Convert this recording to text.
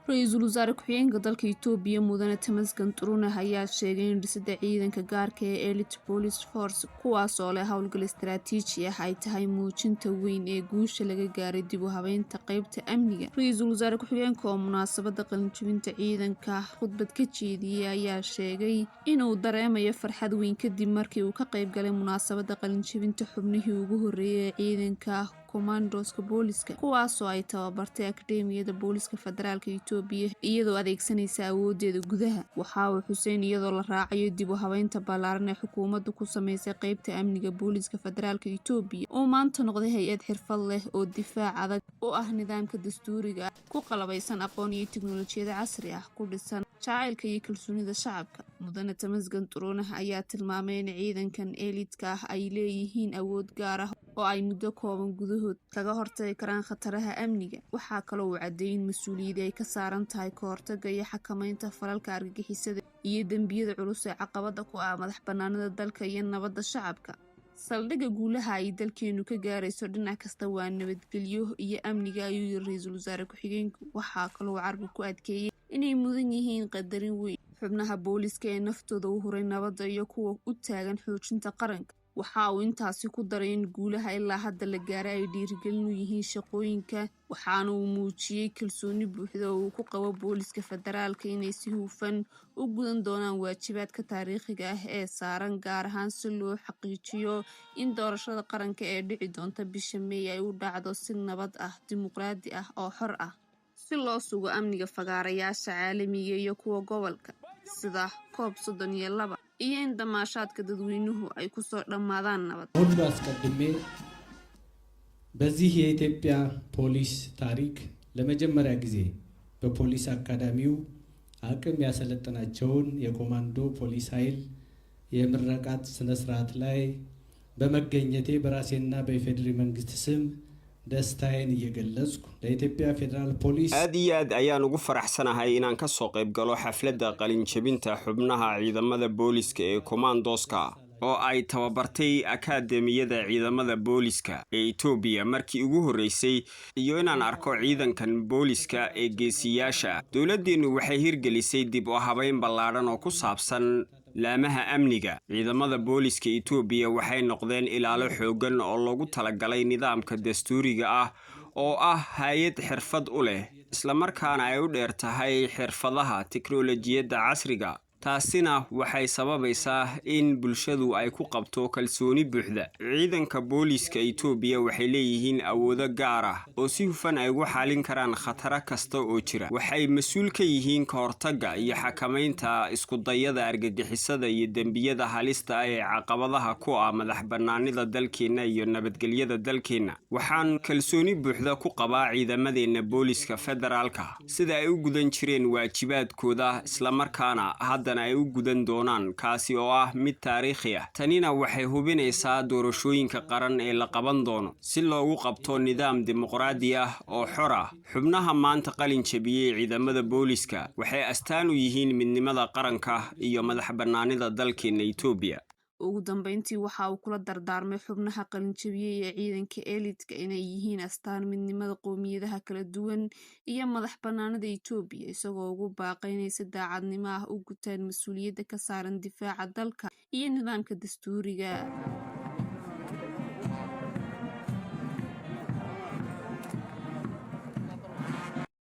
Ra'iisul Wasaare Ku-xigeenka dalka Itoobiya Mudane Tamaskan Turune ayaa sheegay in dhisidda ciidanka gaarka ee Elite Police Force kuwaas oo leh howlgal istiraatiiji ah ay tahay muujinta weyn ee guusha laga gaaray dib u habeynta qaybta amniga. Ra'iisul Wasaare Ku-xigeenka oo munaasabadda qalinjebinta ciidanka khudbad ka jeediyay ayaa sheegay inuu dareemayo farxad weyn kadib markii uu ka qayb galay munaasabadda qalinjebinta xubnihii ugu horreeyay ee ciidanka Commandoska booliska kuwaas oo ay tababartay Akademiyada Booliska Federaalka Itoobiya iyadoo adeegsanaysa awoodeeda gudaha. Waxa uu xuseen iyadoo la raacayo dib u habeynta ballaaran ee xukuumaddu ku sameysay qaybta amniga booliska Federaalka Itoobiya oo maanta noqday hay'ad xirfad leh oo difaac adag oo ah nidaamka dastuuriga ah ku qalabaysan aqoon iyo tiknoolajiyada casri ah ku dhisan jacaylka iyo kalsoonida shacabka. Mudane Tamaskan Turune ayaa tilmaamay in ciidankan elite-ka ah ay leeyihiin awood gaar ah oo ay muddo kooban gudahood kaga hortagi karaan khataraha amniga. Waxaa kaloo uu caddeeyay in mas'uuliyadda ay ka saaran tahay ka hortagga iyo xakamaynta falalka argagixisada iyo dembiyada culus ee caqabada ku ah madax bannaanida dalka iyo nabadda shacabka. Saldhigga guulaha ay dalkeenu ka gaarayso dhinac kasta waa nabadgelyo iyo amniga, ayuu yiri Ra'iisul Wasaare Ku-xigeenku. Waxaa kaloo carabka ku adkeeyay inay mudan yihiin qadarin weyn xubnaha booliska ee naftooda u huray nabadda iyo kuwa u taagan xoojinta qaranka. Waxa uu intaasi ku daray in guulaha ilaa hadda la gaaray ay dhiirigelin u yihiin shaqooyinka, waxaana uu muujiyay kalsooni buuxda oo uu ku qabo booliska federaalka inay si hufan u gudan doonaan waajibaadka taariikhiga ah ee saaran, gaar ahaan si loo xaqiijiyo in doorashada qaranka ee dhici doonta bisha May ay u dhacdo si nabad ah, dimuqraadi ah oo xor ah, si loo sugo amniga fagaarayaasha caalamiga iyo kuwa gobolka sida COP32 iyo in damaashaadka dadweynuhu ay ku soo dhammaadaan nabad. ሁሉ አስቀድሜ በዚህ የኢትዮጵያ ፖሊስ ታሪክ ለመጀመሪያ ጊዜ በፖሊስ አካዳሚው አቅም ያሰለጠናቸውን የኮማንዶ ፖሊስ ኃይል የምረቃት ስነ ስርዓት ላይ በመገኘቴ በራሴና በኢፌዴሪ መንግስት ስም ደስታዬን እየገለጽኩ ለኢትዮጵያ ፌደራል ፖሊስ aad iyo aad ayaan ugu faraxsanahay inaan ka soo qayb galo xafladda qalinjebinta xubnaha ciidamada booliska ee Commandoska oo ay tababartay Akademiyada Ciidamada Booliska ee Itoobiya markii ugu horeysay iyo inaan arko ciidankan booliska ee geesiyaasha. Dawladdeenu waxay hirgelisay dib u habeyn ballaaran oo ku saabsan laamaha amniga. Ciidamada booliska Itoobiya waxay noqdeen ilaalo xooggan oo loogu talagalay nidaamka dastuuriga ah oo ah hay'ad xirfad u leh isla markaana ay u dheer tahay xirfadaha tiknoolajiyada casriga. taasina waxay sababaysaa in bulshadu ay ku qabto kalsooni buuxda. Ciidanka booliska Itoobiya waxay leeyihiin awoodo gaar ah oo si hufan ay ugu xalin karaan khataro kasta oo jira. Waxay mas'uul ka yihiin ka hortagga iyo xakamaynta isku dayada argagixisada iyo dembiyada halista ah ee caqabadaha ku ah madax bannaanida dalkeena iyo nabadgelyada dalkeena. Waxaan kalsooni buuxda ku qabaa ciidamadeena booliska federaalka sida ay u gudan jireen waajibaadkooda isla markaana hadda ay u gudan doonaan kaasi oo ah mid taariikhi ah. Tanina waxay hubinaysaa doorashooyinka qaran ee la qaban doono si loogu qabto nidaam dimuqraadi ah oo xor ah. Xubnaha maanta qalin jebiyay ciidamada booliska waxay astaan u yihiin midnimada qaranka iyo madax bannaanida dalkeena Itoobiya. ugu dambeyntii waxa uu kula dardaarmay xubnaha qalinjebiyay ee ciidanka elite-ka inay yihiin astaan midnimada qowmiyadaha kala duwan iyo madax bannaanida Itoobiya, isagoo ugu baaqay inay si daacadnimo ah u gutaan mas'uuliyadda ka saaran difaaca dalka iyo nidaamka dastuuriga.